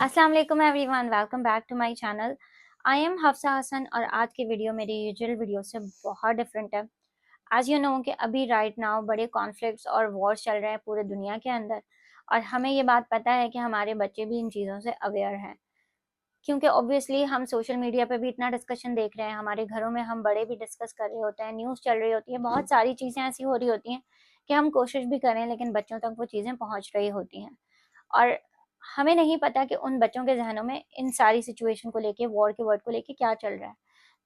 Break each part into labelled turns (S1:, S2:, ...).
S1: अस्सलाम वालेकुम everyone, welcome back to my channel. I am Hafsa Hasan और आज की वीडियो मेरी यूजुअल वीडियो से बहुत डिफरेंट है। एज यू नो कि अभी राइट नाउ बड़े कॉन्फ्लिक्ट्स और वॉर्स चल रहे हैं पूरे दुनिया के अंदर, और हमें ये बात पता है कि हमारे बच्चे भी इन चीज़ों से अवेयर हैं, क्योंकि ऑब्वियसली हम सोशल मीडिया पे भी इतना डिस्कशन देख रहे हैं, हमारे घरों में हम बड़े भी डिस्कस कर रहे होते हैं, न्यूज़ चल रही होती है, बहुत सारी चीज़ें ऐसी हो रही होती हैं कि हम कोशिश भी करें लेकिन बच्चों तक वो चीज़ें पहुँच रही होती हैं। और हमें नहीं पता कि उन बच्चों के जहनों में इन सारी सिचुएशन को लेके, वॉर के वर्ड को लेके क्या चल रहा है।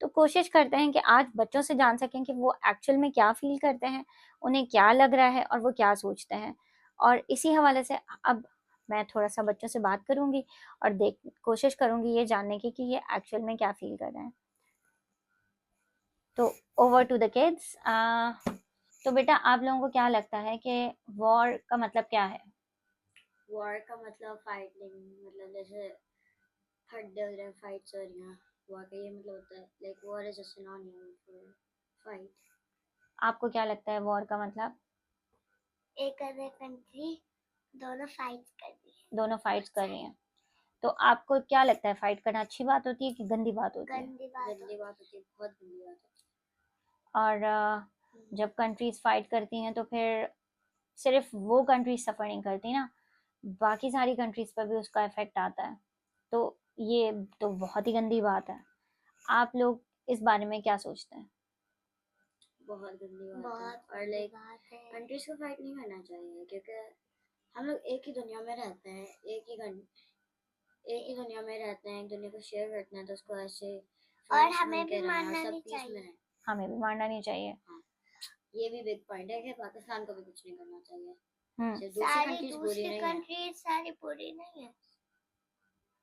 S1: तो कोशिश करते हैं कि आज बच्चों से जान सकें कि वो एक्चुअल में क्या फील करते हैं, उन्हें क्या लग रहा है और वो क्या सोचते हैं। और इसी हवाले से अब मैं थोड़ा सा बच्चों से बात करूंगी और कोशिश करूंगी ये जानने की कि ये एक्चुअल में क्या फील कर रहे हैं। तो ओवर टू द किड्स। तो बेटा, आप लोगों को क्या लगता है कि वॉर का मतलब क्या है?
S2: वॉर का मतलब फाइटिंग, मतलब जैसे हर जगह फाइट्स हो रही हैं। वॉर का ये मतलब होता है like war is a synonym for fight.
S1: आपको क्या लगता है वॉर का मतलब?
S2: एक अदर कंट्री दोनों फाइट्स कर रही है।
S1: दोनों फाइट्स कर रही हैं। तो आपको क्या लगता है, फाइट करना अच्छी बात होती है कि गंदी बात होती है?
S2: गंदी बात होती है, बहुत गंदी बात होती
S1: और जब कंट्रीज फाइट करती हैं तो फिर सिर्फ वो कंट्रीज सफर नहीं करती ना, बाकी सारी कंट्रीज पर भी उसका इफेक्ट आता है। तो ये तो बहुत ही गंदी बात है। आप लोग इस बारे में क्या सोचते हैं?
S2: है, बहुत गंदी बात है। और लाइक कंट्रीज को फाइट नहीं करना चाहिए, क्योंकि हम लोग एक ही दुनिया में रहते हैं, एक ही दुनिया में रहते हैं, एक दुनिया को शेयर करते हैं, तो उसको ऐसे
S3: और हमें भी मानना नहीं चाहिए।
S1: हमें भी मारना नहीं चाहिए।
S2: हाँ, ये भी बिग पॉइंट है कि पाकिस्तान को भी कुछ नहीं करना चाहिए।
S3: सारी दूसरी कंट्रीज सारी बुरी नहीं है,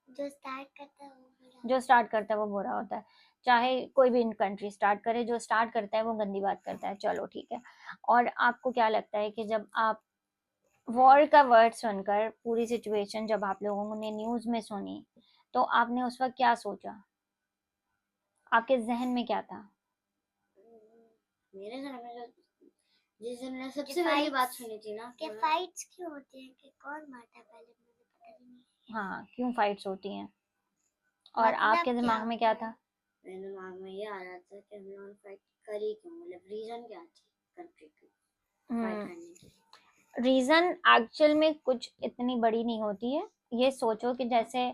S3: जो स्टार्ट करता है
S1: वो बुरा होता है। चाहे कोई भी कंट्री स्टार्ट करे, जो स्टार्ट करता है वो गंदी बात करता है। चलो ठीक है। और आपको क्या लगता है कि जब आप वॉर का वर्ड सुनकर, पूरी सिचुएशन जब आप लोगों ने न्यूज में सुनी, तो आपने उस वक्त क्या सोचा? आपके जहन में क्या था?
S2: मेरे घर में जिस दिन मैंने सबसे पहली बात सुनी थी ना
S3: कि फाइट्स क्यों होती हैं, कि कौन मारता है पहले, मुझे पता भी नहीं।
S1: हाँ, क्यों फाइट्स होती हैं? और
S3: मतलब
S1: आपके दिमाग में क्या था?
S2: मेरे दिमाग में ये आ रहा था कि हम लोगों ने फाइट करी क्यों, मतलब रीजन क्या थी कंट्री की फाइट करने की।
S1: रीजन एक्चुअल में कुछ इतनी बड़ी नहीं होती है। ये सोचो कि जैसे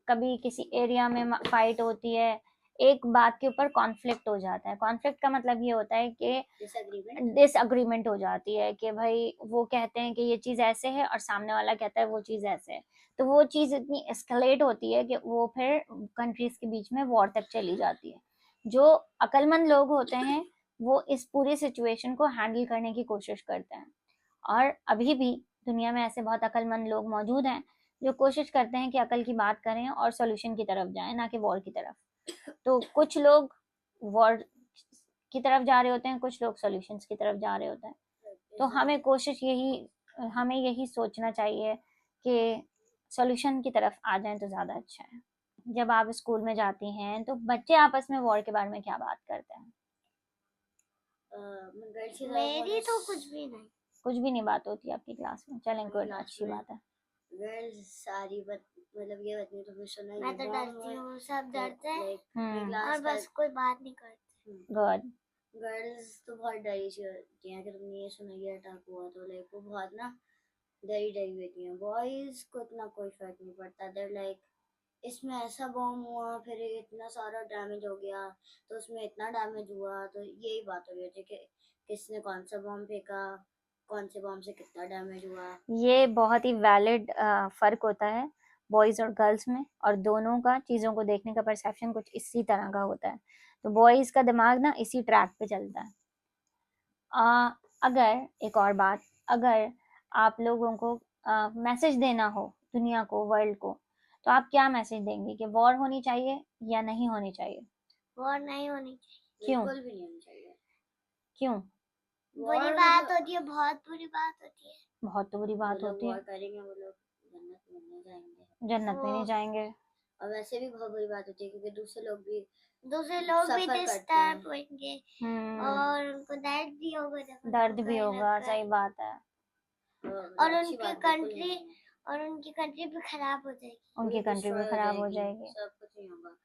S1: कभी किसी एरिया में फाइट होती है, एक बात के ऊपर कॉन्फ्लिक्ट हो जाता है। कॉन्फ्लिक्ट का मतलब ये होता है कि डिसएग्रीमेंट हो जाती है, कि भाई वो कहते हैं कि ये चीज़ ऐसे है और सामने वाला कहता है वो चीज़ ऐसे है। तो वो चीज़ इतनी एस्केलेट होती है कि वो फिर कंट्रीज के बीच में वॉर तक चली जाती है। जो अक्लमंद लोग होते हैं वो इस पूरी सिचुएशन को हैंडल करने की कोशिश करते हैं, और अभी भी दुनिया में ऐसे बहुत अक्लमंद लोग मौजूद हैं जो कोशिश करते हैं कि अकल की बात करें और सोल्यूशन की तरफ जाएं, ना कि वॉर की तरफ। तो कुछ लोग वॉर की तरफ जा रहे होते हैं, कुछ लोग सॉल्यूशंस की तरफ जा रहे होते हैं। तो हमें यही सोचना चाहिए कि सॉल्यूशन की तरफ आ जाएं तो ज़्यादा अच्छा है। जब आप स्कूल में जाती हैं तो बच्चे आपस में वॉर के बारे में क्या बात करते हैं?
S3: मेरी तो कुछ भी नहीं
S1: बात होती आपकी क्लास में? चलें, गुड, अच्छी बात है।
S2: गर्ल्स सारी मतलब ये बात नहीं, तुमने सुना?
S3: मैं तो डरती हूँ, सब डरते हैं
S2: और
S3: और बस कोई बात नहीं करते।
S1: गुड।
S2: गर्ल्स तो बहुत डरी सी होती हैं, अगर तुमने ये सुना ये अटैक हुआ तो लाइक वो बहुत ना डरी डरी होती हैं। बॉयज को इतना कोई फर्क नहीं पड़ता, देर लाइक इसमें ऐसा बॉम्ब हुआ, फिर इतना सारा डैमेज हो गया, तो उसमें इतना डैमेज हुआ, तो यही बात हो रही होती है कि किसने कौन सा बॉम्ब फेंका, कौन से बॉम्ब से कितना डैमेज हुआ।
S1: ये बहुत ही वैलिड फर्क होता है बॉयज और गर्ल्स में, और दोनों का चीज़ों को देखने का परसेप्शन कुछ इसी तरह का होता है। तो बॉयज का दिमाग ना इसी ट्रैक पे चलता है। अगर एक और बात, अगर आप लोगों को मैसेज देना हो दुनिया को, वर्ल्ड को, तो आप क्या मैसेज देंगे कि वॉर होनी चाहिए या नहीं होनी चाहिए?
S3: वॉर नहीं होनी चाहिए।
S1: क्यों?
S2: बिल्कुल भी नहीं होनी चाहिए।
S1: क्यों?
S3: बुरी बात होती है, बहुत बुरी बात होती है।
S1: बहुत तो बुरी बात होती है।
S2: वॉर करेंगे वो लोग जन्नत में नहीं जाएंगे।
S1: जन्नत में नहीं जाएंगे।
S2: और वैसे भी बहुत बुरी बात होती है, क्योंकि दूसरे लोग भी
S3: डिस्टर्ब होंगे और उनको दर्द भी होगा,
S1: दर्द भी होगा, सही बात है।
S3: और उनकी कंट्री और उनकी कंट्री भी खराब हो जाएगी,
S1: उनकी कंट्री भी खराब हो जाएगी,
S2: सब कुछ नहीं होगा।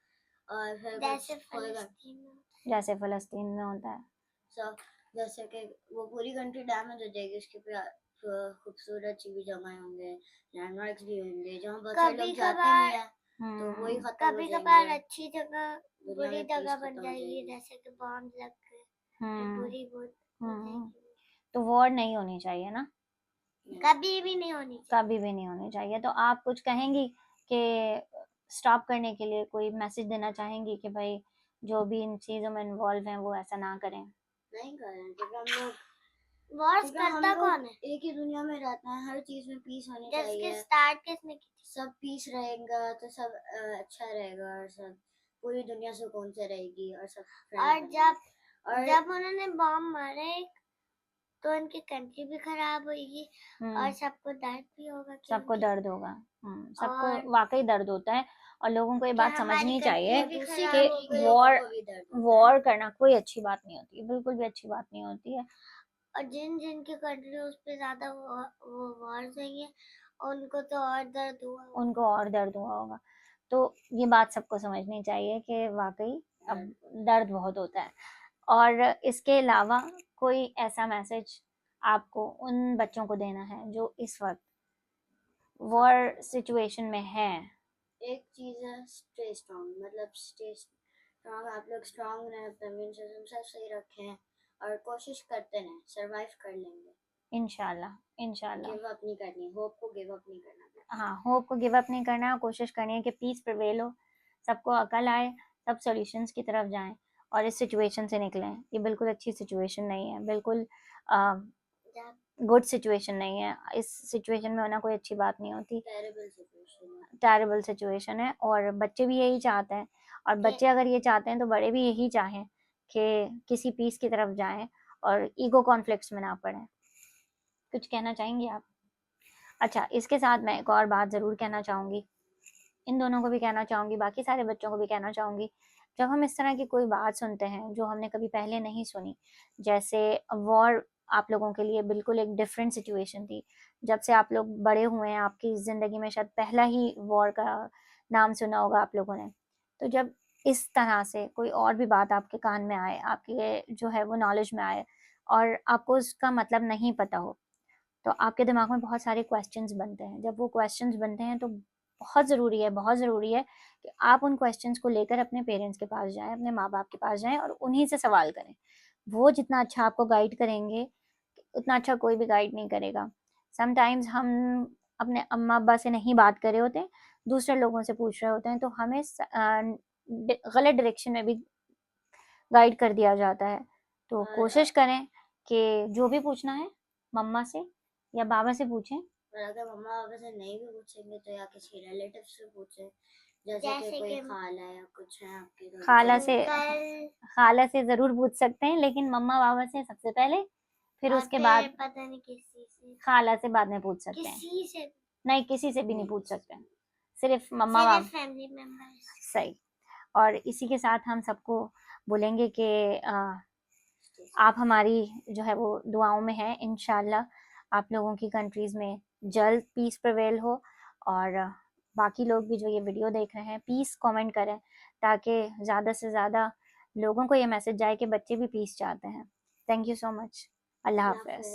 S2: और फिर
S3: जैसे
S2: कुछ होएगा,
S1: जैसे फ़लस्तीन में होता है।
S2: सब जैसे कि वो पूरी कंट्री डैमेज हो जाएगी, उसके पे खूबसूरत चीज़ जगह होंगे, लैंडमार्क्स भी होंगे जहाँ बहुत सारे लोग जाते नहीं है, तो वही खत्म हो
S3: कभी
S2: जाएंगे।
S3: कभार अच्छी जगह
S2: दुनिया
S3: बुरी
S2: में
S3: जगह
S2: peace
S3: बन
S2: खत्म हो
S3: जाएगी,
S2: जाएगी।
S3: जैसे कि बॉम्ब लग गए,
S1: हम्म
S3: बुरी बहुत हो
S1: हम्म
S3: जाएगी।
S1: तो वॉर नहीं होनी चाहिए ना,
S3: कभी भी नहीं होनी चाहिए।
S1: कभी भी नहीं होनी चाहिए। तो आप कुछ कहेंगी कि स्टॉप करने के लिए, कोई मैसेज देना चाहेंगी कि भाई जो भी इन चीज़ों में इन्वॉल्व हैं वो ऐसा ना करें?
S2: नहीं करें, क्योंकि हम लोग
S3: वॉर्स करता कौन है?
S2: एक ही दुनिया में रहते हैं, हर चीज में पीस होनी
S3: जिसके
S2: चाहिए।
S3: स्टार्ट किसने की थी?
S2: सब पीस रहेगा तो सब अच्छा रहेगा, और सब पूरी दुनिया सुकून से रहेगी, और सब
S3: और
S2: और
S3: जब उन्होंने बॉम्ब मारे तो उनकी कंट्री भी खराब होगी और सबको दर्द भी होगा।
S1: सबको दर्द होगा, सबको
S3: और
S1: वाकई दर्द होता है। और लोगों को ये बात समझनी चाहिए कि
S2: वॉर
S1: वॉर करना कोई अच्छी बात नहीं होती, बिल्कुल भी अच्छी बात नहीं होती है।
S3: और जिनकी कंट्री उस पे ज्यादा वो वॉर्स हैं, उनको तो और दर्द हुआ,
S1: उनको और दर्द हुआ होगा। तो ये बात सबको समझनी चाहिए कि वाकई अब दर्द बहुत होता है। और इसके अलावा कोई ऐसा मैसेज आपको उन बच्चों को देना है जो इस वक्त वॉर सिचुएशन में है?
S2: एक चीज है, स्टे स्ट्रांग, मतलब स्टे स्ट्रांग, आप लोग स्ट्रांग रहें, अपना इम्यून सिस्टम सब सही रखें, और कोशिश करते रहें, सरवाइव कर लेंगे
S1: इंशाल्लाह, इंशाल्लाह।
S2: गिव अप नहीं करनी, होप को गिव अप नहीं करना।
S1: हाँ, होप को गिव अप नहीं करना, कोशिश करनी है कि पीस प्रिवेल हो, सबको अकल आए, सब सॉल्यूशंस की तरफ जाएं और इस सिचुएशन से निकलें। ये बिल्कुल अच्छी सिचुएशन नहीं है, बिल्कुल गुड सिचुएशन नहीं है। इस सिचुएशन में होना कोई अच्छी बात नहीं होती, टेरिबल सिचुएशन है। और बच्चे भी यही चाहते हैं, और बच्चे अगर ये चाहते हैं तो बड़े भी यही चाहें कि किसी पीस की तरफ जाएं और ईगो कॉन्फ्लिक्ट्स में ना पड़ें। कुछ कहना चाहेंगी आप? अच्छा, इसके साथ मैं एक और बात ज़रूर कहना चाहूँगी, इन दोनों को भी कहना चाहूँगी, बाकी सारे बच्चों को भी कहना चाहूँगी। जब हम इस तरह की कोई बात सुनते हैं जो हमने कभी पहले नहीं सुनी, जैसे वॉर आप लोगों के लिए बिल्कुल एक डिफरेंट सिचुएशन थी, जब से आप लोग बड़े हुए हैं आपकी ज़िंदगी में शायद पहला ही वॉर का नाम सुना होगा आप लोगों ने। तो जब इस तरह से कोई और भी बात आपके कान में आए, आपके जो है वो नॉलेज में आए, और आपको उसका मतलब नहीं पता हो, तो आपके दिमाग में बहुत सारे क्वेश्चंस बनते हैं। जब वो क्वेश्चंस बनते हैं तो बहुत ज़रूरी है कि आप उन क्वेश्चंस को लेकर अपने पेरेंट्स के पास जाएं, अपने माँ बाप के पास जाएं और उन्हीं से सवाल करें। वो जितना अच्छा आपको गाइड करेंगे उतना अच्छा कोई भी गाइड नहीं करेगा। समटाइम्स हम अपने अम्मा अब्बा से नहीं बात कर रहे होते, दूसरे लोगों से पूछ रहे होते हैं, तो हमें गलत डायरेक्शन में भी गाइड कर दिया जाता है। तो कोशिश करें कि जो भी पूछना है मम्मा से या बाबा से पूछें,
S2: और अगर मम्मा पापा से नहीं भी पूछेंगे तो या किसी रिलेटिव से पूछें, जैसे कि कोई खाला या कुछ है आपके घर,
S1: खाला से ज़रूर पूछ सकते हैं, लेकिन मम्मा बाबा से सबसे पहले, फिर उसके बाद
S3: पता नहीं किसी से,
S1: खाला से बाद में पूछ सकते हैं।
S3: किसी से
S1: नहीं, किसी से भी नहीं पूछ सकते हैं, सिर्फ मम्मा बाबा,
S3: फैमिली मेंबर्स।
S1: सही। और इसी के साथ हम सबको बोलेंगे कि आप हमारी जो है वो दुआओं में हैं। इंशाल्लाह आप लोगों की कंट्रीज़ में जल्द पीस प्रिवेल हो, और बाकी लोग भी जो ये वीडियो देख रहे हैं पीस कमेंट करें, ताकि ज़्यादा से ज़्यादा लोगों को ये मैसेज जाए कि बच्चे भी पीस चाहते हैं। Thank you so much. अल्लाह हाफ़िज़।